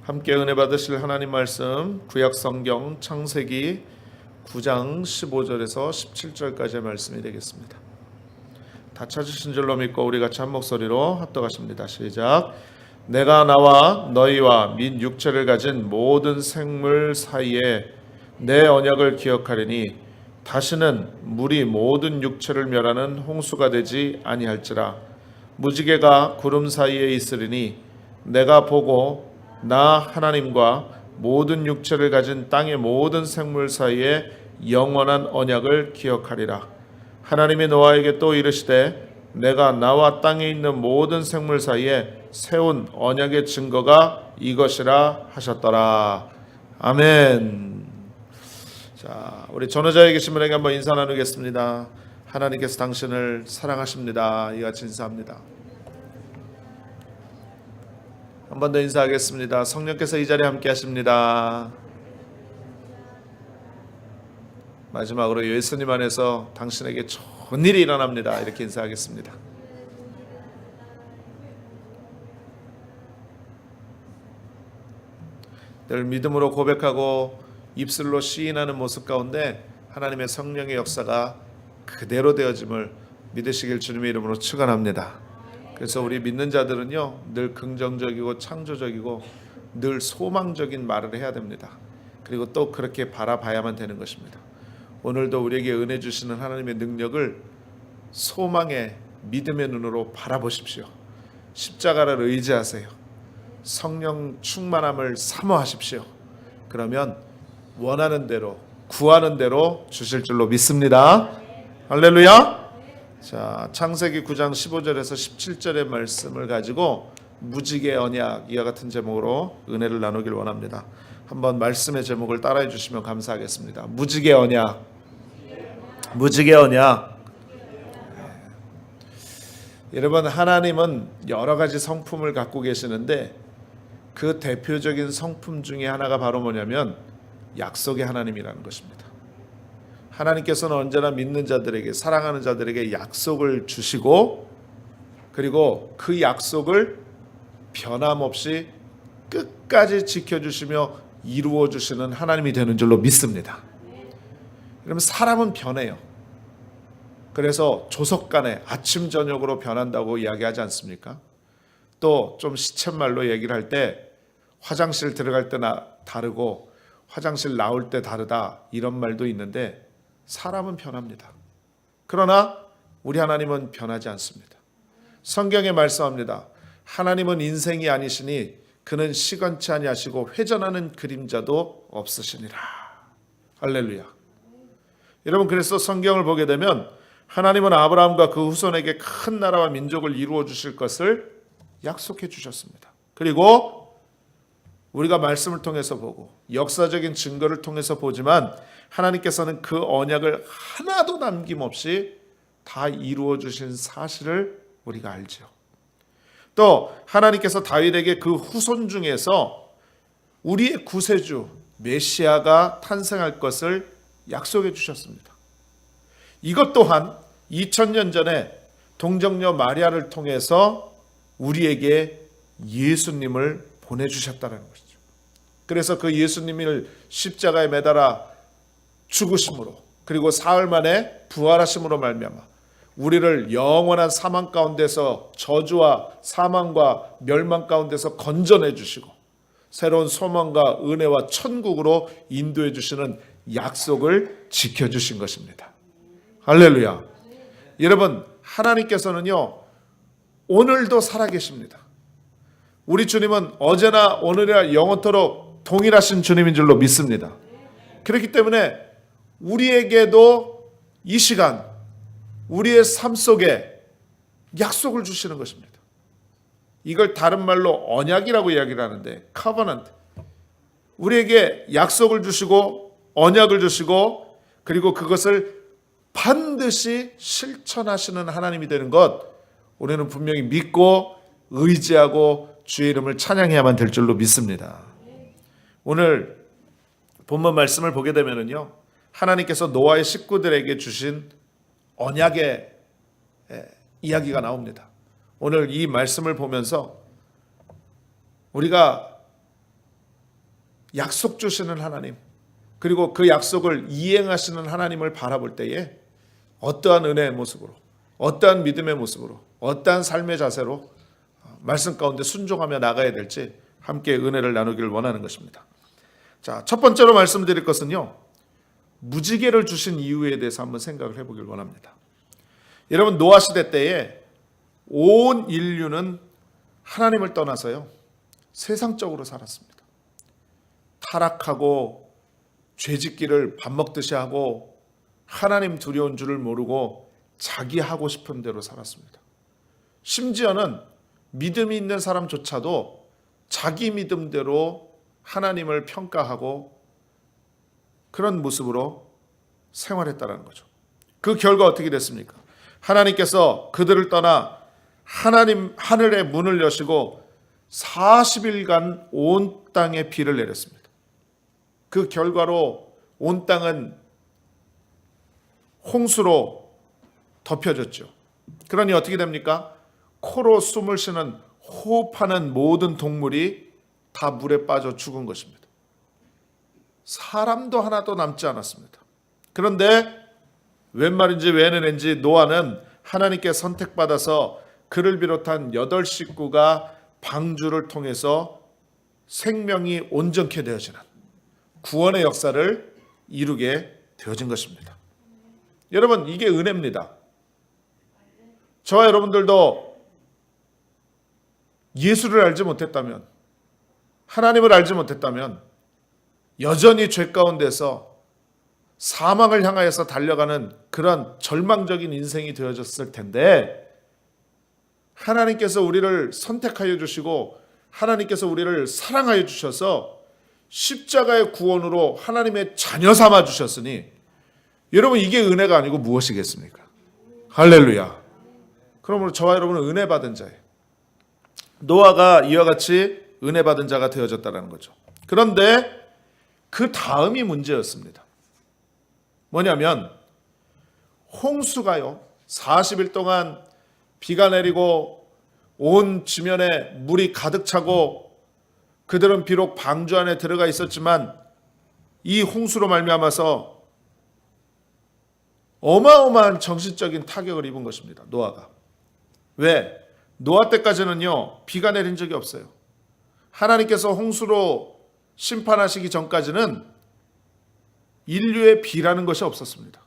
함께 은혜 받으실 하나님 말씀 구약 성경 창세기 9장 15절에서 17절까지의 말씀이 되겠습니다. 다 찾으신 줄로 믿고 우리 같이 한 목소리로 합독하십니다. 시작. 내가 나와 너희와 및 육체를 가진 모든 생물 사이에 내 언약을 기억하리니 다시는 물이 모든 육체를 멸하는 홍수가 되지 아니할지라. 무지개가 구름 사이에 있으리니 내가 보고 나 하나님과 모든 육체를 가진 땅의 모든 생물 사이에 영원한 언약을 기억하리라. 하나님이 노아에게 또 이르시되 내가 나와 땅에 있는 모든 생물 사이에 세운 언약의 증거가 이것이라 하셨더라. 아멘. 자, 우리 전후자에 계신 분에게 한번 인사 나누겠습니다. 하나님께서 당신을 사랑하십니다. 이같이 인사합니다. 한 번 더 인사하겠습니다. 성령께서 이 자리에 함께 하십니다. 마지막으로 예수님 안에서 당신에게 좋은 일이 일어납니다. 이렇게 인사하겠습니다. 늘 믿음으로 고백하고 입술로 시인하는 모습 가운데 하나님의 성령의 역사가 그대로 되어짐을 믿으시길 주님의 이름으로 축원합니다. 그래서 우리 믿는 자들은요, 늘 긍정적이고 창조적이고 늘 소망적인 말을 해야 됩니다. 그리고 또 그렇게 바라봐야만 되는 것입니다. 오늘도 우리에게 은혜 주시는 하나님의 능력을 소망의 믿음의 눈으로 바라보십시오. 십자가를 의지하세요. 성령 충만함을 사모하십시오. 그러면 원하는 대로 구하는 대로 주실 줄로 믿습니다. 할렐루야. 자, 창세기 9장 15절에서 17절의 말씀을 가지고 무지개 언약 이와 같은 제목으로 은혜를 나누길 원합니다. 한번 말씀의 제목을 따라해 주시면 감사하겠습니다. 무지개 언약. 무지개 언약. 여러분, 하나님은 여러 가지 성품을 갖고 계시는데 그 대표적인 성품 중에 하나가 바로 뭐냐면 약속의 하나님이라는 것입니다. 하나님께서는 언제나 믿는 자들에게, 사랑하는 자들에게 약속을 주시고 그리고 그 약속을 변함없이 끝까지 지켜주시며 이루어주시는 하나님이 되는 줄로 믿습니다. 그러면 사람은 변해요. 그래서 조석간에 아침 저녁으로 변한다고 이야기하지 않습니까? 또 좀 시쳇말로 얘기를 할 때 화장실 들어갈 때 다르고 화장실 나올 때 다르다 이런 말도 있는데 사람은 변합니다. 그러나 우리 하나님은 변하지 않습니다. 성경에 말씀합니다. 하나님은 인생이 아니시니 그는 시건치 아니하시고 회전하는 그림자도 없으시니라. 할렐루야. 여러분, 그래서 성경을 보게 되면 하나님은 아브라함과 그 후손에게 큰 나라와 민족을 이루어 주실 것을 약속해 주셨습니다. 그리고 우리가 말씀을 통해서 보고 역사적인 증거를 통해서 보지만 하나님께서는 그 언약을 하나도 남김없이 다 이루어 주신 사실을 우리가 알죠. 또 하나님께서 다윗에게 그 후손 중에서 우리의 구세주 메시아가 탄생할 것을 약속해 주셨습니다. 이것 또한 2000년 전에 동정녀 마리아를 통해서 우리에게 예수님을 보내주셨다는 것이죠. 그래서 그 예수님을 십자가에 매달아 죽으심으로 그리고 사흘 만에 부활하심으로 말미암아 우리를 영원한 사망 가운데서 저주와 사망과 멸망 가운데서 건져내 주시고 새로운 소망과 은혜와 천국으로 인도해 주시는 약속을 지켜주신 것입니다. 할렐루야. 여러분, 하나님께서는요 오늘도 살아계십니다. 우리 주님은 어제나 오늘이나 영원토록 동일하신 주님인 줄로 믿습니다. 그렇기 때문에 우리에게도 이 시간 우리의 삶 속에 약속을 주시는 것입니다. 이걸 다른 말로 언약이라고 이야기를 하는데 covenant. 우리에게 약속을 주시고 언약을 주시고 그리고 그것을 반드시 실천하시는 하나님이 되는 것 우리는 분명히 믿고 의지하고 주의 이름을 찬양해야만 될 줄로 믿습니다. 오늘 본문 말씀을 보게 되면요, 하나님께서 노아의 식구들에게 주신 언약의 이야기가 나옵니다. 오늘 이 말씀을 보면서 우리가 약속 주시는 하나님, 그리고 그 약속을 이행하시는 하나님을 바라볼 때에 어떠한 은혜의 모습으로, 어떠한 믿음의 모습으로, 어떠한 삶의 자세로 말씀 가운데 순종하며 나가야 될지 함께 은혜를 나누기를 원하는 것입니다. 자, 첫 번째로 말씀드릴 것은요, 무지개를 주신 이유에 대해서 한번 생각을 해보길 원합니다. 여러분, 노아 시대 때에 온 인류는 하나님을 떠나서요, 세상적으로 살았습니다. 타락하고 죄짓기를 밥 먹듯이 하고 하나님 두려운 줄을 모르고 자기 하고 싶은 대로 살았습니다. 심지어는 믿음이 있는 사람조차도 자기 믿음대로 하나님을 평가하고 그런 모습으로 생활했다는 거죠. 그 결과 어떻게 됐습니까? 하나님께서 그들을 떠나 하나님 하늘의 문을 여시고 40일간 온 땅에 비를 내렸습니다. 그 결과로 온 땅은 홍수로 덮여졌죠. 그러니 어떻게 됩니까? 코로 숨을 쉬는 호흡하는 모든 동물이 다 물에 빠져 죽은 것입니다. 사람도 하나도 남지 않았습니다. 그런데 웬 말인지 웬 은혜인지 노아는 하나님께 선택받아서 그를 비롯한 8 식구가 방주를 통해서 생명이 온전케 되어지는 구원의 역사를 이루게 되어진 것입니다. 여러분, 이게 은혜입니다. 저와 여러분들도 예수를 알지 못했다면, 하나님을 알지 못했다면 여전히 죄 가운데서 사망을 향하여서 달려가는 그런 절망적인 인생이 되어졌을 텐데, 하나님께서 우리를 선택하여 주시고 하나님께서 우리를 사랑하여 주셔서 십자가의 구원으로 하나님의 자녀 삼아 주셨으니, 여러분, 이게 은혜가 아니고 무엇이겠습니까? 할렐루야. 그러므로 저와 여러분은 은혜 받은 자예요. 노아가 이와 같이 은혜 받은 자가 되어졌다는 거죠. 그런데 그 다음이 문제였습니다. 뭐냐면 홍수가요, 40일 동안 비가 내리고 온 지면에 물이 가득 차고 그들은 비록 방주 안에 들어가 있었지만 이 홍수로 말미암아서 어마어마한 정신적인 타격을 입은 것입니다. 노아가. 왜? 노아 때까지는요, 비가 내린 적이 없어요. 하나님께서 홍수로 심판하시기 전까지는 인류의 비라는 것이 없었습니다.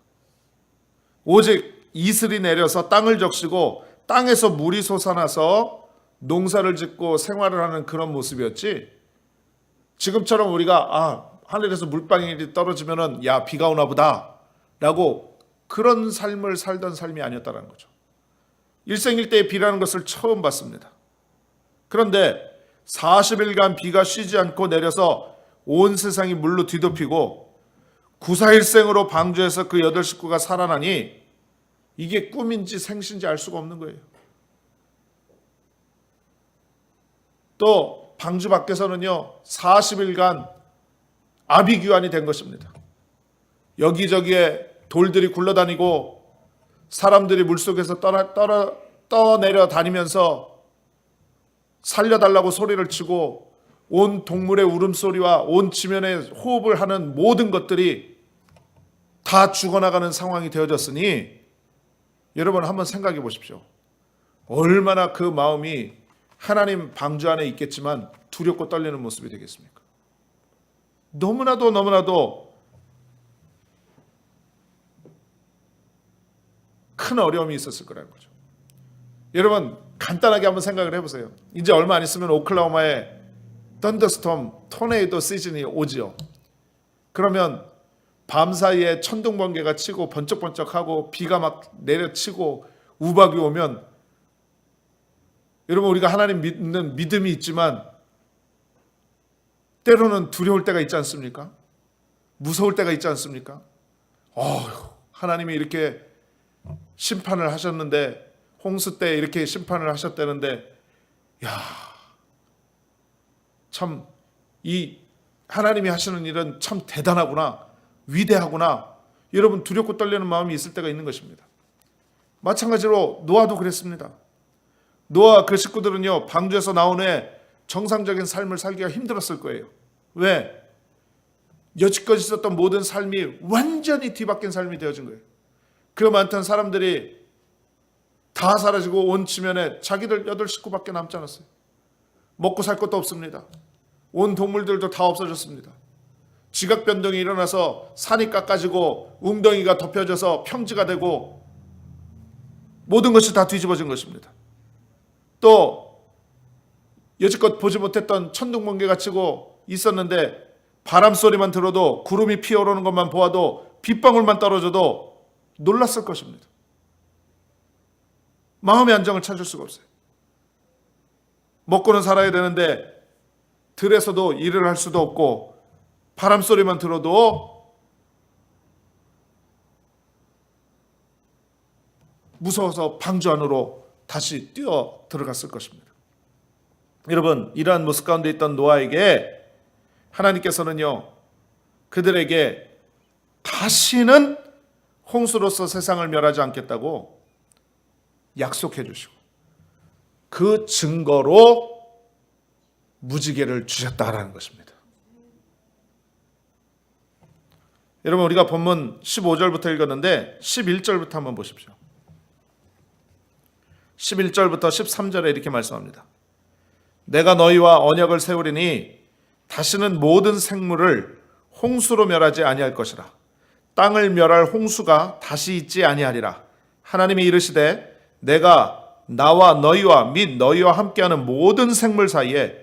오직 이슬이 내려서 땅을 적시고 땅에서 물이 솟아나서 농사를 짓고 생활을 하는 그런 모습이었지, 지금처럼 우리가 하늘에서 물방울이 떨어지면은 야, 비가 오나 보다 라고 그런 삶을 살던 삶이 아니었다는 거죠. 일생일대의 비라는 것을 처음 봤습니다. 그런데 40일간 비가 쉬지 않고 내려서 온 세상이 물로 뒤덮이고 구사일생으로 방주에서 그 8 식구가 살아나니 이게 꿈인지 생신지 알 수가 없는 거예요. 또 방주 밖에서는요, 40일간 아비규환이 된 것입니다. 여기저기에 돌들이 굴러다니고 사람들이 물속에서 떠내려 다니면서 살려달라고 소리를 치고 온 동물의 울음소리와 온 지면에 호흡을 하는 모든 것들이 다 죽어나가는 상황이 되어졌으니, 여러분 한번 생각해 보십시오. 얼마나 그 마음이 하나님 방주 안에 있겠지만 두렵고 떨리는 모습이 되겠습니까? 너무나도 큰 어려움이 있었을 거라는 거죠. 여러분 간단하게 한번 생각을 해보세요. 이제 얼마 안 있으면 오클라호마에 던더스톰, 토네이도 시즌이 오지요. 그러면 밤사이에 천둥번개가 치고 번쩍번쩍하고 비가 막 내려치고 우박이 오면, 여러분 우리가 하나님 믿는 믿음이 있지만 때로는 두려울 때가 있지 않습니까? 무서울 때가 있지 않습니까? 하나님이 이렇게 심판을 하셨는데, 홍수 때 이렇게 심판을 하셨다는데, 참 이 하나님이 하시는 일은 참 대단하구나, 위대하구나, 여러분 두렵고 떨리는 마음이 있을 때가 있는 것입니다. 마찬가지로 노아도 그랬습니다. 노아 그 식구들은요, 방주에서 나온 후에 정상적인 삶을 살기가 힘들었을 거예요. 왜? 여지껏 있었던 모든 삶이 완전히 뒤바뀐 삶이 되어진 거예요. 그 많던 사람들이 다 사라지고 온 지면에 자기들 8식구밖에 남지 않았어요. 먹고 살 것도 없습니다. 온 동물들도 다 없어졌습니다. 지각 변동이 일어나서 산이 깎아지고 웅덩이가 덮여져서 평지가 되고 모든 것이 다 뒤집어진 것입니다. 또 여지껏 보지 못했던 천둥번개가 치고 있었는데 바람 소리만 들어도 구름이 피어오르는 것만 보아도 빗방울만 떨어져도 놀랐을 것입니다. 마음의 안정을 찾을 수가 없어요. 먹고는 살아야 되는데 들에서도 일을 할 수도 없고 바람 소리만 들어도 무서워서 방주 안으로 다시 뛰어 들어갔을 것입니다. 여러분, 이러한 모습 가운데 있던 노아에게 하나님께서는요, 그들에게 다시는 홍수로서 세상을 멸하지 않겠다고 약속해 주시고 그 증거로 무지개를 주셨다라는 것입니다. 여러분, 우리가 본문 15절부터 읽었는데 11절부터 한번 보십시오. 11절부터 13절에 이렇게 말씀합니다. 내가 너희와 언약을 세우리니 다시는 모든 생물을 홍수로 멸하지 아니할 것이라. 땅을 멸할 홍수가 다시 있지 아니하리라. 하나님이 이르시되 내가 나와 너희와 및 너희와 함께하는 모든 생물 사이에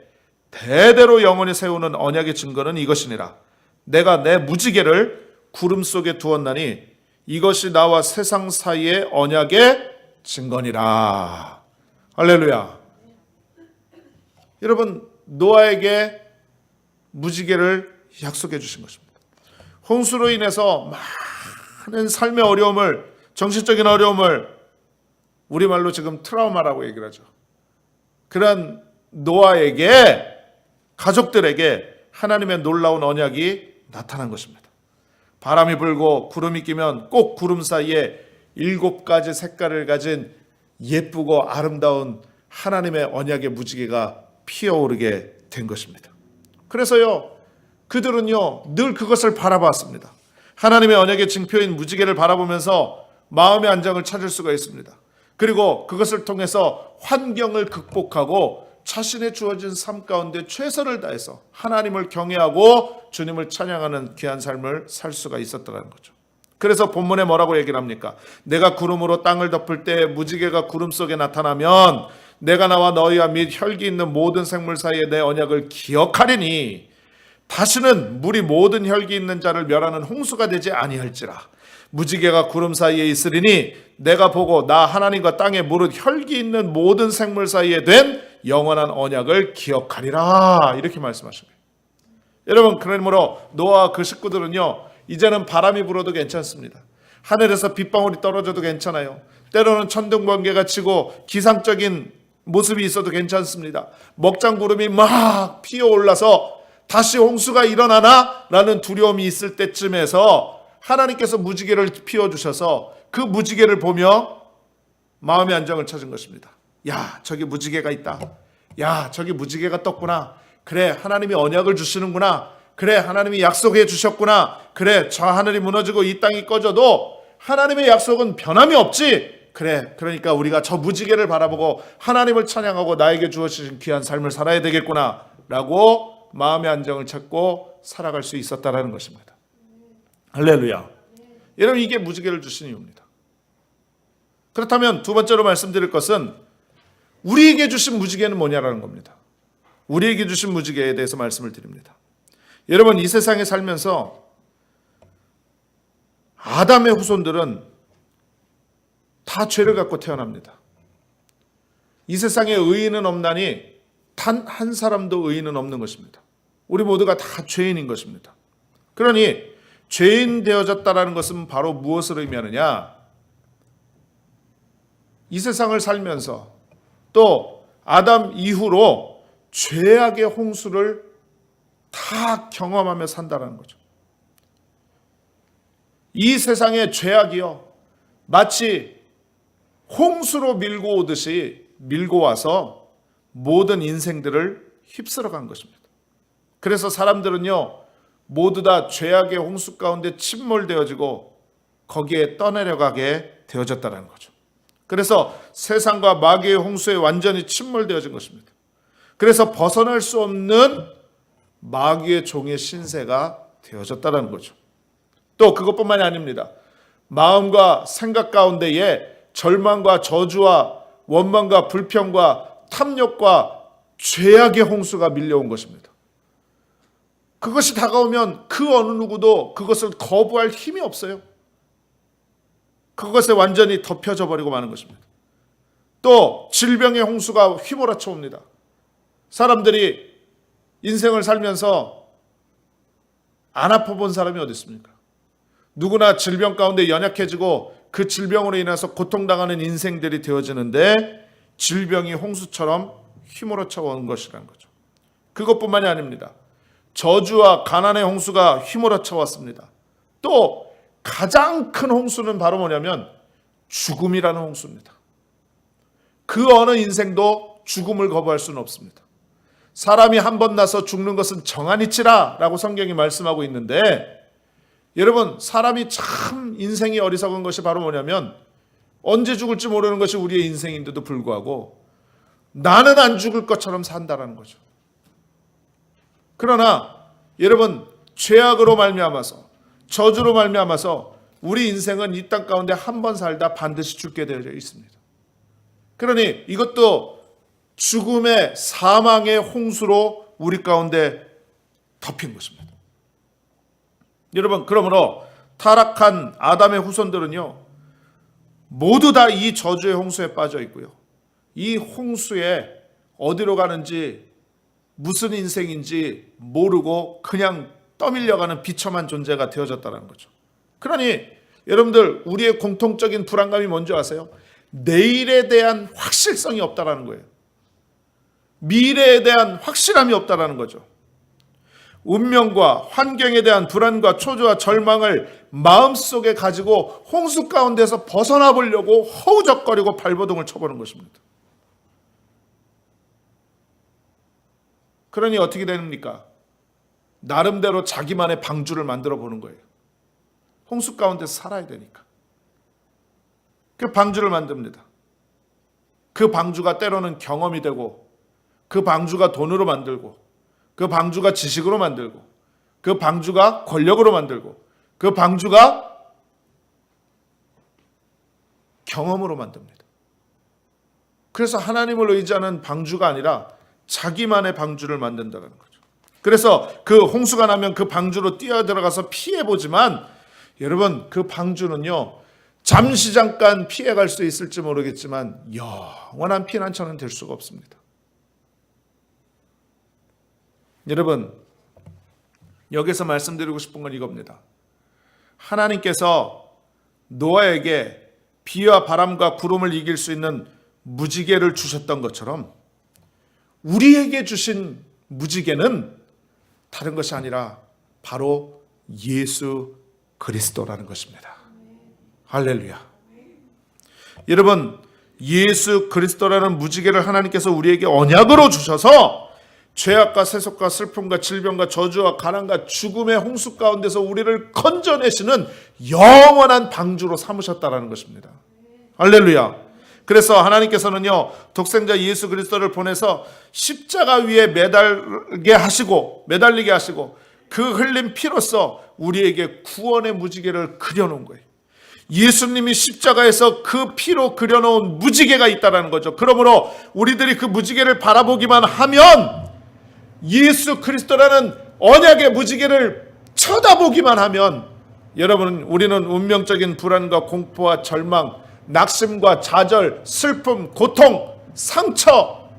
대대로 영원히 세우는 언약의 증거는 이것이니라. 내가 내 무지개를 구름 속에 두었나니 이것이 나와 세상 사이의 언약의 증거니라. 할렐루야. 여러분, 노아에게 무지개를 약속해 주신 것입니다. 홍수로 인해서 많은 삶의 어려움을, 정신적인 어려움을, 우리말로 지금 트라우마라고 얘기를 하죠. 그런 노아에게, 가족들에게 하나님의 놀라운 언약이 나타난 것입니다. 바람이 불고 구름이 끼면 꼭 구름 사이에 7가지 색깔을 가진 예쁘고 아름다운 하나님의 언약의 무지개가 피어오르게 된 것입니다. 그래서요, 그들은요 늘 그것을 바라봤습니다. 하나님의 언약의 징표인 무지개를 바라보면서 마음의 안정을 찾을 수가 있습니다. 그리고 그것을 통해서 환경을 극복하고 자신의 주어진 삶 가운데 최선을 다해서 하나님을 경외하고 주님을 찬양하는 귀한 삶을 살 수가 있었다는 거죠. 그래서 본문에 뭐라고 얘기를 합니까? 내가 구름으로 땅을 덮을 때 무지개가 구름 속에 나타나면 내가 나와 너희와 및 혈기 있는 모든 생물 사이에 내 언약을 기억하리니 다시는 물이 모든 혈기 있는 자를 멸하는 홍수가 되지 아니할지라. 무지개가 구름 사이에 있으리니 내가 보고 나 하나님과 땅에 무릇 혈기 있는 모든 생물 사이에 된 영원한 언약을 기억하리라. 이렇게 말씀하신 거예요. 여러분, 그러므로 노아와 그 식구들은요 이제는 바람이 불어도 괜찮습니다. 하늘에서 빗방울이 떨어져도 괜찮아요. 때로는 천둥번개가 치고 기상적인 모습이 있어도 괜찮습니다. 먹장구름이 막 피어올라서 다시 홍수가 일어나나? 라는 두려움이 있을 때쯤에서 하나님께서 무지개를 피워주셔서 그 무지개를 보며 마음의 안정을 찾은 것입니다. 야, 저기 무지개가 있다. 야, 저기 무지개가 떴구나. 그래, 하나님이 언약을 주시는구나. 그래, 하나님이 약속해 주셨구나. 그래, 저 하늘이 무너지고 이 땅이 꺼져도 하나님의 약속은 변함이 없지. 그래, 그러니까 우리가 저 무지개를 바라보고 하나님을 찬양하고 나에게 주어진 귀한 삶을 살아야 되겠구나 라고 마음의 안정을 찾고 살아갈 수 있었다라는 것입니다. 할렐루야. 여러분, 이게 무지개를 주신 이유입니다. 그렇다면 두 번째로 말씀드릴 것은 우리에게 주신 무지개는 뭐냐라는 겁니다. 우리에게 주신 무지개에 대해서 말씀을 드립니다. 여러분, 이 세상에 살면서 아담의 후손들은 다 죄를 갖고 태어납니다. 이 세상에 의인은 없나니 단 한 사람도 의인은 없는 것입니다. 우리 모두가 다 죄인인 것입니다. 그러니 죄인 되어졌다라는 것은 바로 무엇을 의미하느냐? 이 세상을 살면서 또 아담 이후로 죄악의 홍수를 다 경험하며 산다는 거죠. 이 세상의 죄악이요 마치 홍수로 밀고 오듯이 밀고 와서 모든 인생들을 휩쓸어 간 것입니다. 그래서 사람들은요 모두 다 죄악의 홍수 가운데 침몰되어지고 거기에 떠내려가게 되어졌다는 거죠. 그래서 세상과 마귀의 홍수에 완전히 침몰되어진 것입니다. 그래서 벗어날 수 없는 마귀의 종의 신세가 되어졌다는 거죠. 또 그것뿐만이 아닙니다. 마음과 생각 가운데에 절망과 저주와 원망과 불평과 탐욕과 죄악의 홍수가 밀려온 것입니다. 그것이 다가오면 그 어느 누구도 그것을 거부할 힘이 없어요. 그것에 완전히 덮여져 버리고 마는 것입니다. 또 질병의 홍수가 휘몰아쳐 옵니다. 사람들이 인생을 살면서 안 아파본 사람이 어디 있습니까? 누구나 질병 가운데 연약해지고 그 질병으로 인해서 고통당하는 인생들이 되어지는데 질병이 홍수처럼 휘몰아쳐 온 것이라는 거죠. 그것뿐만이 아닙니다. 저주와 가난의 홍수가 휘몰아쳐 왔습니다. 또 가장 큰 홍수는 바로 뭐냐면 죽음이라는 홍수입니다. 그 어느 인생도 죽음을 거부할 수는 없습니다. 사람이 한 번 나서 죽는 것은 정한이치라 라고 성경이 말씀하고 있는데, 여러분, 사람이 참 인생이 어리석은 것이 바로 뭐냐면 언제 죽을지 모르는 것이 우리의 인생인데도 불구하고 나는 안 죽을 것처럼 산다라는 거죠. 그러나 여러분, 죄악으로 말미암아서 저주로 말미암아서 우리 인생은 이 땅 가운데 한 번 살다 반드시 죽게 되어 있습니다. 그러니 이것도 죽음의 사망의 홍수로 우리 가운데 덮인 것입니다. 여러분, 그러므로 타락한 아담의 후손들은요, 모두 다 이 저주의 홍수에 빠져 있고요, 이 홍수에 어디로 가는지 무슨 인생인지 모르고 그냥 떠밀려가는 비참한 존재가 되어졌다는 거죠. 그러니 여러분들, 우리의 공통적인 불안감이 뭔지 아세요? 내일에 대한 확실성이 없다라는 거예요. 미래에 대한 확실함이 없다라는 거죠. 운명과 환경에 대한 불안과 초조와 절망을 마음속에 가지고 홍수 가운데서 벗어나 보려고 허우적거리고 발버둥을 쳐보는 것입니다. 그러니 어떻게 됩니까? 나름대로 자기만의 방주를 만들어 보는 거예요. 홍수 가운데서 살아야 되니까. 그 방주를 만듭니다. 그 방주가 때로는 경험이 되고, 그 방주가 돈으로 만들고, 그 방주가 지식으로 만들고, 그 방주가 권력으로 만들고, 그 방주가 경험으로 만듭니다. 그래서 하나님을 의지하는 방주가 아니라 자기만의 방주를 만든다는 거죠. 그래서 그 홍수가 나면 그 방주로 뛰어들어가서 피해보지만, 여러분, 그 방주는요, 잠시 잠깐 피해갈 수 있을지 모르겠지만 영원한 피난처는 될 수가 없습니다. 여러분, 여기서 말씀드리고 싶은 건 이겁니다. 하나님께서 노아에게 비와 바람과 구름을 이길 수 있는 무지개를 주셨던 것처럼 우리에게 주신 무지개는 다른 것이 아니라 바로 예수 그리스도라는 것입니다. 할렐루야. 여러분, 예수 그리스도라는 무지개를 하나님께서 우리에게 언약으로 주셔서 죄악과 세속과 슬픔과 질병과 저주와 가난과 죽음의 홍수 가운데서 우리를 건져내시는 영원한 방주로 삼으셨다라는 것입니다. 할렐루야. 그래서 하나님께서는요, 독생자 예수 그리스도를 보내서 십자가 위에 매달리게 하시고 그 흘린 피로써 우리에게 구원의 무지개를 그려놓은 거예요. 예수님이 십자가에서 그 피로 그려놓은 무지개가 있다는 거죠. 그러므로 우리들이 그 무지개를 바라보기만 하면, 예수 그리스도라는 언약의 무지개를 쳐다보기만 하면, 여러분, 우리는 운명적인 불안과 공포와 절망, 낙심과 좌절, 슬픔, 고통, 상처,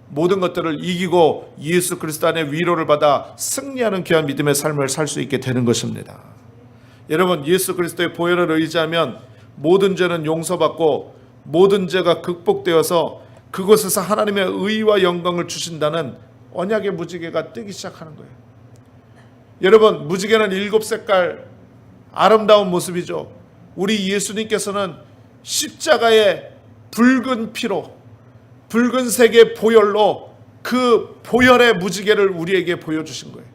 모든 것들을 이기고 예수 그리스도 안에 위로를 받아 승리하는 귀한 믿음의 삶을 살 수 있게 되는 것입니다. 여러분, 예수 그리스도의 보혈을 의지하면 모든 죄는 용서받고 모든 죄가 극복되어서 그곳에서 하나님의 의와 영광을 주신다는 언약의 무지개가 뜨기 시작하는 거예요. 여러분, 무지개는 7색깔 아름다운 모습이죠. 우리 예수님께서는 십자가의 붉은 피로, 붉은색의 보혈로 그 보혈의 무지개를 우리에게 보여주신 거예요.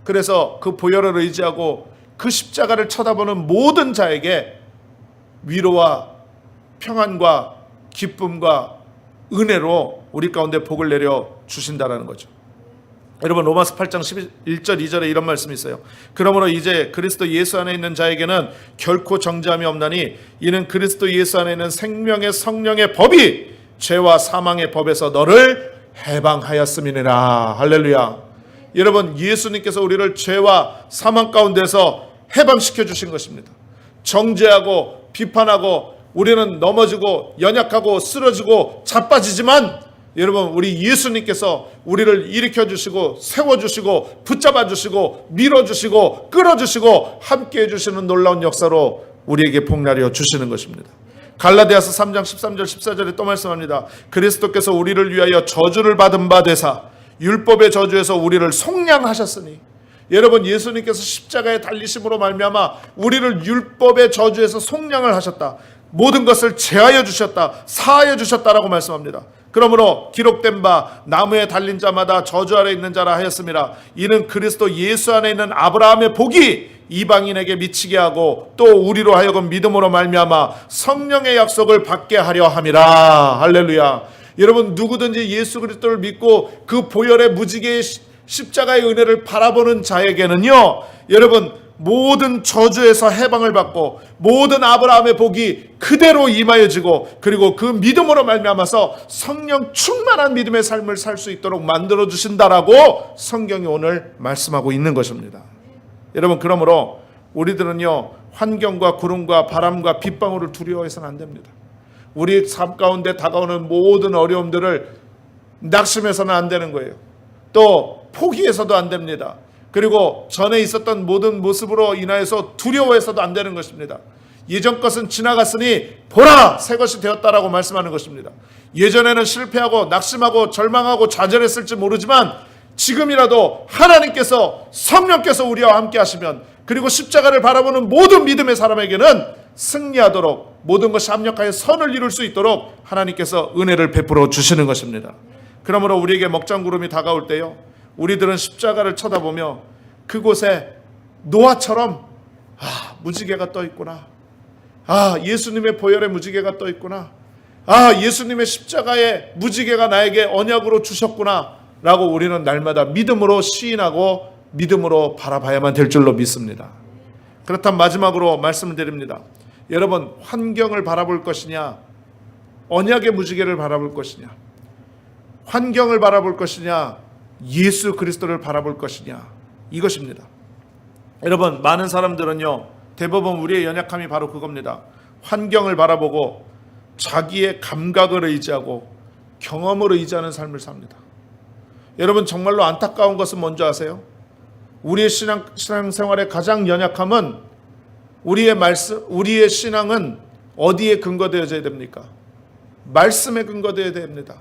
그래서 그 보혈을 의지하고 그 십자가를 쳐다보는 모든 자에게 위로와 평안과 기쁨과 은혜로 우리 가운데 복을 내려 주신다라는 거죠. 여러분, 로마서 8장 11절 2절에 이런 말씀이 있어요. 그러므로 이제 그리스도 예수 안에 있는 자에게는 결코 정죄함이 없나니 이는 그리스도 예수 안에 있는 생명의 성령의 법이 죄와 사망의 법에서 너를 해방하였음이니라. 할렐루야. 여러분, 예수님께서 우리를 죄와 사망 가운데서 해방시켜 주신 것입니다. 정죄하고 비판하고 우리는 넘어지고 연약하고 쓰러지고 자빠지지만 여러분, 우리 예수님께서 우리를 일으켜 주시고 세워주시고 붙잡아 주시고 밀어주시고 끌어주시고 함께해 주시는 놀라운 역사로 우리에게 복나려 주시는 것입니다. 갈라디아서 3장 13절 14절에 또 말씀합니다. 그리스도께서 우리를 위하여 저주를 받은 바 되사 율법의 저주에서 우리를 속량하셨으니. 여러분, 예수님께서 십자가에 달리심으로 말미암아 우리를 율법의 저주에서 속량을 하셨다. 모든 것을 제하여 주셨다. 사하여 주셨다라고 말씀합니다. 그러므로 기록된 바 나무에 달린 자마다 저주 아래 있는 자라 하였음이라. 이는 그리스도 예수 안에 있는 아브라함의 복이 이방인에게 미치게 하고 또 우리로 하여금 믿음으로 말미암아 성령의 약속을 받게 하려 함이라. 할렐루야. 여러분, 누구든지 예수 그리스도를 믿고 그 보혈의 무지개의 십자가의 은혜를 바라보는 자에게는요, 여러분, 모든 저주에서 해방을 받고 모든 아브라함의 복이 그대로 임하여지고 그리고 그 믿음으로 말미암아서 성령 충만한 믿음의 삶을 살 수 있도록 만들어 주신다라고 성경이 오늘 말씀하고 있는 것입니다. 여러분, 그러므로 우리들은요, 환경과 구름과 바람과 빗방울을 두려워해서는 안 됩니다. 우리 삶 가운데 다가오는 모든 어려움들을 낙심해서는 안 되는 거예요. 또 포기해서도 안 됩니다. 그리고 전에 있었던 모든 모습으로 인하여서 두려워해서도 안 되는 것입니다. 예전 것은 지나갔으니 보라, 새 것이 되었다라고 말씀하는 것입니다. 예전에는 실패하고 낙심하고 절망하고 좌절했을지 모르지만 지금이라도 하나님께서 성령께서 우리와 함께 하시면 그리고 십자가를 바라보는 모든 믿음의 사람에게는 승리하도록 모든 것이 합력하여 선을 이룰 수 있도록 하나님께서 은혜를 베풀어 주시는 것입니다. 그러므로 우리에게 먹장구름이 다가올 때요, 우리들은 십자가를 쳐다보며 그곳에 노아처럼 무지개가 떠 있구나. 예수님의 보혈의 무지개가 떠 있구나. 예수님의 십자가의 무지개가 나에게 언약으로 주셨구나 라고 우리는 날마다 믿음으로 시인하고 믿음으로 바라봐야만 될 줄로 믿습니다. 그렇다면 마지막으로 말씀을 드립니다. 여러분, 환경을 바라볼 것이냐, 언약의 무지개를 바라볼 것이냐, 환경을 바라볼 것이냐, 예수 그리스도를 바라볼 것이냐, 이것입니다. 여러분, 많은 사람들은요, 대부분 우리의 연약함이 바로 그겁니다. 환경을 바라보고 자기의 감각을 의지하고 경험을 의지하는 삶을 삽니다. 여러분, 정말로 안타까운 것은 뭔지 아세요? 우리의 신앙생활의 가장 연약함은 우리의 신앙은 어디에 근거되어져야 됩니까? 말씀에 근거되어야 됩니다.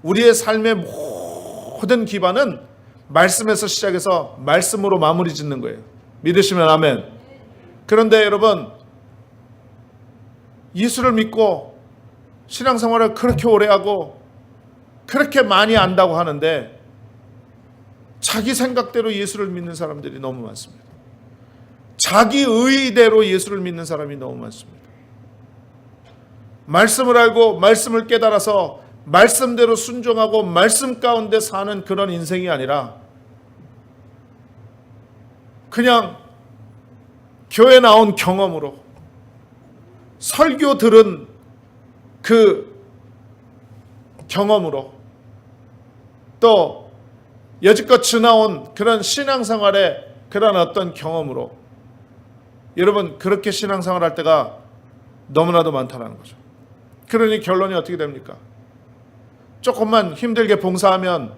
우리의 삶의 모든 기반은 말씀에서 시작해서 말씀으로 마무리 짓는 거예요. 믿으시면 아멘. 그런데 여러분, 예수를 믿고 신앙생활을 그렇게 오래 하고 그렇게 많이 안다고 하는데 자기 생각대로 예수를 믿는 사람들이 너무 많습니다. 자기 의의대로 예수를 믿는 사람이 너무 많습니다. 말씀을 알고 말씀을 깨달아서 말씀대로 순종하고 말씀 가운데 사는 그런 인생이 아니라 그냥 교회 나온 경험으로 설교 들은 그 경험으로 또 여지껏 지나온 그런 신앙생활의 그런 어떤 경험으로 여러분, 그렇게 신앙생활할 때가 너무나도 많다는 거죠. 그러니 결론이 어떻게 됩니까? 조금만 힘들게 봉사하면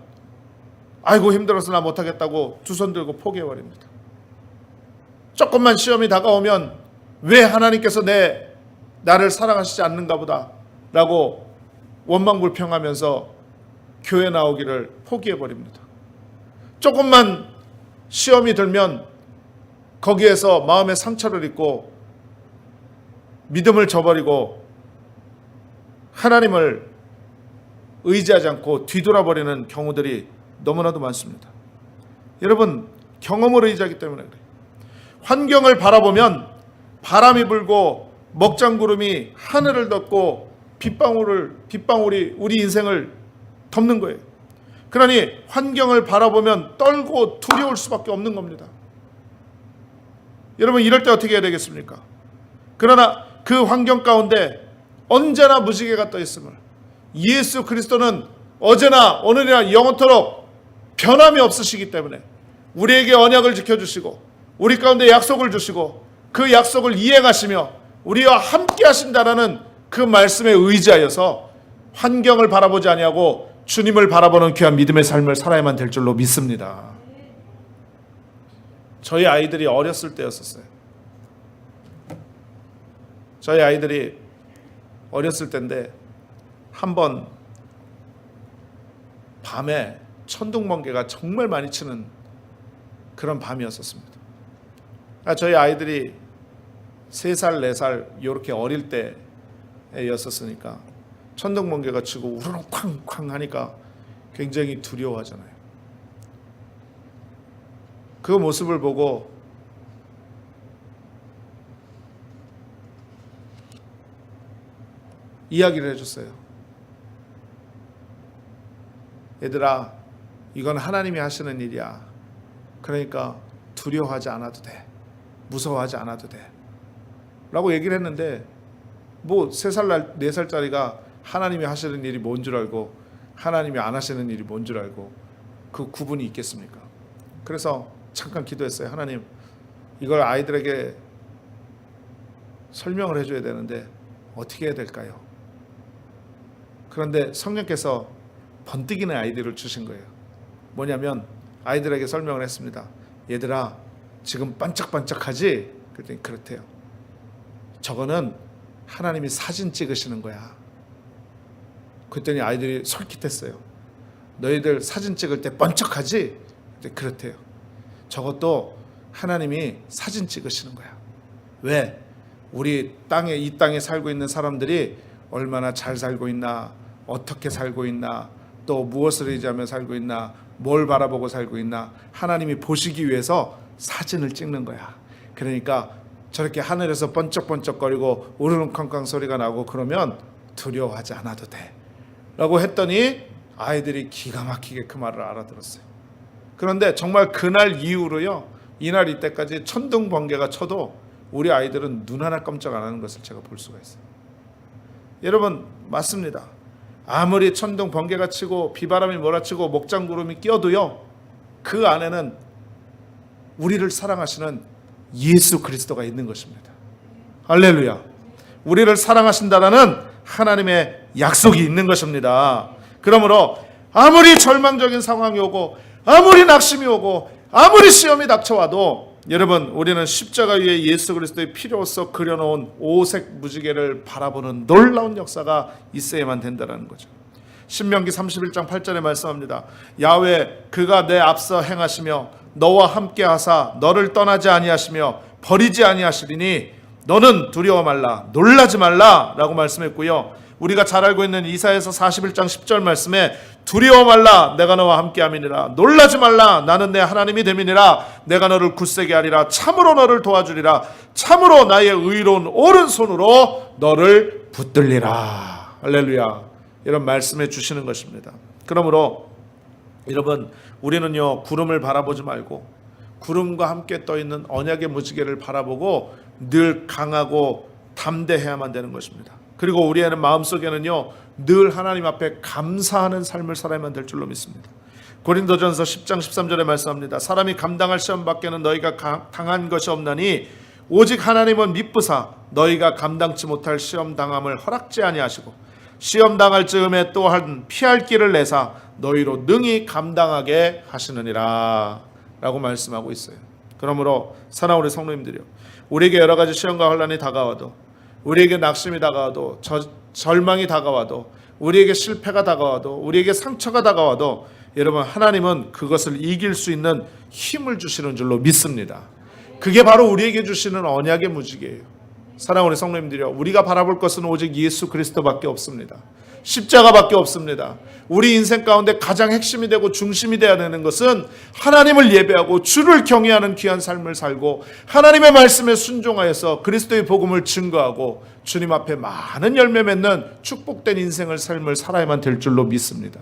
아이고 힘들어서 나 못하겠다고 두 손 들고 포기해버립니다. 조금만 시험이 다가오면 왜 하나님께서 나를 사랑하시지 않는가 보다 라고 원망불평하면서 교회 나오기를 포기해버립니다. 조금만 시험이 들면 거기에서 마음의 상처를 입고 믿음을 저버리고 하나님을 의지하지 않고 뒤돌아버리는 경우들이 너무나도 많습니다. 여러분, 경험으로 의지하기 때문에 그래요. 환경을 바라보면 바람이 불고 먹장구름이 하늘을 덮고 빗방울이 우리 인생을 덮는 거예요. 그러니 환경을 바라보면 떨고 두려울 수밖에 없는 겁니다. 여러분, 이럴 때 어떻게 해야 되겠습니까? 그러나 그 환경 가운데 언제나 무지개가 떠 있음을, 예수 그리스도는 어제나 오늘이나 영원토록 변함이 없으시기 때문에 우리에게 언약을 지켜주시고 우리 가운데 약속을 주시고 그 약속을 이행하시며 우리와 함께 하신다라는 그 말씀에 의지하여서 환경을 바라보지 아니하고 주님을 바라보는 귀한 믿음의 삶을 살아야만 될 줄로 믿습니다. 저희 아이들이 어렸을 때였었어요. 저희 아이들이 어렸을 때인데 한번 밤에 천둥번개가 정말 많이 치는 그런 밤이었었습니다. 저희 아이들이 3살, 4살 이렇게 어릴 때였었으니까 천둥번개가 치고 우르릉 쾅쾅 하니까 굉장히 두려워하잖아요. 그 모습을 보고 이야기를 해줬어요. 얘들아, 이건 하나님이 하시는 일이야. 그러니까 두려워하지 않아도 돼. 무서워하지 않아도 돼. 라고 얘기를 했는데, 뭐 3살, 4살짜리가 하나님이 하시는 일이 뭔 줄 알고 하나님이 안 하시는 일이 뭔 줄 알고 그 구분이 있겠습니까? 그래서 잠깐 기도했어요. 하나님, 이걸 아이들에게 설명을 해줘야 되는데 어떻게 해야 될까요? 그런데 성령께서 번뜩이는 아이디어를 주신 거예요. 뭐냐면 아이들에게 설명을 했습니다. 얘들아, 지금 반짝반짝하지? 그랬더니 그렇대요. 저거는 하나님이 사진 찍으시는 거야. 그랬더니 아이들이 솔깃했어요. 너희들 사진 찍을 때 번쩍하지? 그랬더니 그렇대요. 저것도 하나님이 사진 찍으시는 거야. 왜? 우리 이 땅에 살고 있는 사람들이 얼마나 잘 살고 있나, 어떻게 살고 있나, 또 무엇을 의지하며 살고 있나, 뭘 바라보고 살고 있나, 하나님이 보시기 위해서 사진을 찍는 거야. 그러니까 저렇게 하늘에서 번쩍번쩍거리고 우르릉쾅쾅 소리가 나고 그러면 두려워하지 않아도 돼 라고 했더니 아이들이 기가 막히게 그 말을 알아들었어요. 그런데 정말 그날 이후로요, 이날 이때까지 천둥 번개가 쳐도 우리 아이들은 눈 하나 깜짝 안 하는 것을 제가 볼 수가 있어요. 여러분, 맞습니다. 아무리 천둥 번개가 치고 비바람이 몰아치고 목장구름이 끼어도요, 그 안에는 우리를 사랑하시는 예수 그리스도가 있는 것입니다. 할렐루야. 우리를 사랑하신다라는 하나님의 약속이 있는 것입니다. 그러므로 아무리 절망적인 상황이 오고 아무리 낙심이 오고 아무리 시험이 닥쳐와도 여러분, 우리는 십자가 위에 예수 그리스도의 피로써 그려놓은 오색 무지개를 바라보는 놀라운 역사가 있어야만 된다는 거죠. 신명기 31장 8절에 말씀합니다. 야훼 그가 내 앞서 행하시며 너와 함께 하사 너를 떠나지 아니하시며 버리지 아니하시리니 너는 두려워 말라, 놀라지 말라 라고 말씀했고요. 우리가 잘 알고 있는 이사야서 41장 10절 말씀에 두려워 말라, 내가 너와 함께함이니라. 놀라지 말라, 나는 내 하나님이 됨이니라. 내가 너를 굳세게 하리라. 참으로 너를 도와주리라. 참으로 나의 의로운 오른손으로 너를 붙들리라. 할렐루야. 이런 말씀해 주시는 것입니다. 그러므로 여러분, 우리는요, 구름을 바라보지 말고 구름과 함께 떠있는 언약의 무지개를 바라보고 늘 강하고 담대해야만 되는 것입니다. 그리고 우리의 마음속에는요, 늘 하나님 앞에 감사하는 삶을 살아야만 될 줄로 믿습니다. 고린도전서 10장 13절에 말씀합니다. 사람이 감당할 시험 밖에는 너희가 당한 것이 없나니 오직 하나님은 미쁘사 너희가 감당치 못할 시험 당함을 허락지 아니하시고 시험 당할 즈음에 또한 피할 길을 내사 너희로 능히 감당하게 하시느니라 라고 말씀하고 있어요. 그러므로 사랑하는 우리 성도님들이요, 우리에게 여러 가지 시험과 혼란이 다가와도, 우리에게 낙심이 다가와도, 절망이 다가와도, 우리에게 실패가 다가와도, 우리에게 상처가 다가와도 여러분, 하나님은 그것을 이길 수 있는 힘을 주시는 줄로 믿습니다. 그게 바로 우리에게 주시는 언약의 무지개예요. 사랑하는 우리 성도님들이요, 우리가 바라볼 것은 오직 예수 그리스도밖에 없습니다. 십자가밖에 없습니다. 우리 인생 가운데 가장 핵심이 되고 중심이 되어야 되는 것은 하나님을 예배하고 주를 경외하는 귀한 삶을 살고 하나님의 말씀에 순종하여서 그리스도의 복음을 증거하고 주님 앞에 많은 열매 맺는 축복된 인생을 삶을 살아야만 될 줄로 믿습니다.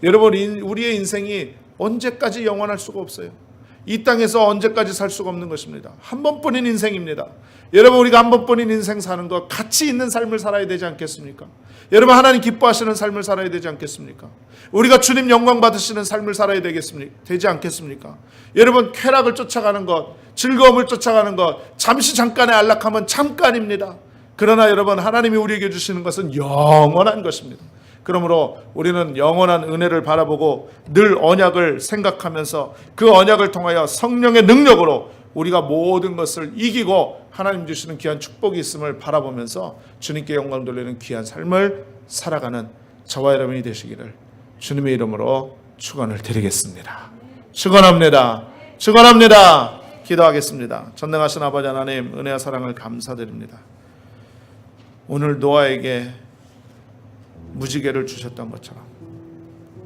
여러분, 우리의 인생이 언제까지 영원할 수가 없어요. 이 땅에서 언제까지 살 수가 없는 것입니다. 한 번뿐인 인생입니다. 여러분, 우리가 한 번뿐인 인생 사는 것, 가치 있는 삶을 살아야 되지 않겠습니까? 여러분, 하나님 기뻐하시는 삶을 살아야 되지 않겠습니까? 우리가 주님 영광 받으시는 삶을 살아야 되지 않겠습니까? 여러분, 쾌락을 쫓아가는 것, 즐거움을 쫓아가는 것, 잠깐의 안락함은 잠깐입니다. 그러나 여러분, 하나님이 우리에게 주시는 것은 영원한 것입니다. 그러므로 우리는 영원한 은혜를 바라보고 늘 언약을 생각하면서 그 언약을 통하여 성령의 능력으로 우리가 모든 것을 이기고 하나님 주시는 귀한 축복이 있음을 바라보면서 주님께 영광 돌리는 귀한 삶을 살아가는 저와 여러분이 되시기를 주님의 이름으로 축원을 드리겠습니다. 축원합니다. 축원합니다. 기도하겠습니다. 전능하신 아버지 하나님, 은혜와 사랑을 감사드립니다. 오늘 노아에게 무지개를 주셨던 것처럼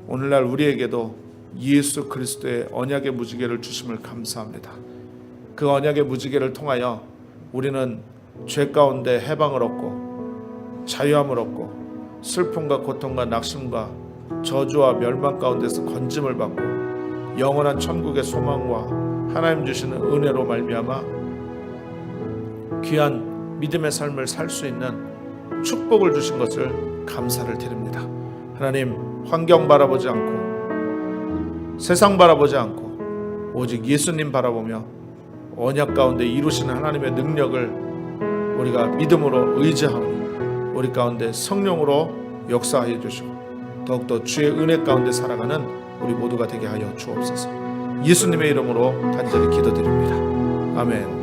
오늘날 우리에게도 예수 그리스도의 언약의 무지개를 주심을 감사합니다. 그 언약의 무지개를 통하여 우리는 죄 가운데 해방을 얻고 자유함을 얻고 슬픔과 고통과 낙심과 저주와 멸망 가운데서 건짐을 받고 영원한 천국의 소망과 하나님 주시는 은혜로 말미암아 귀한 믿음의 삶을 살 수 있는 축복을 주신 것을 감사를 드립니다. 하나님, 환경 바라보지 않고 세상 바라보지 않고 오직 예수님 바라보며 언약 가운데 이루시는 하나님의 능력을 우리가 믿음으로 의지하오니 우리 가운데 성령으로 역사하여 주시고 더욱더 주의 은혜 가운데 살아가는 우리 모두가 되게 하여 주옵소서. 예수님의 이름으로 간절히 기도드립니다. 아멘.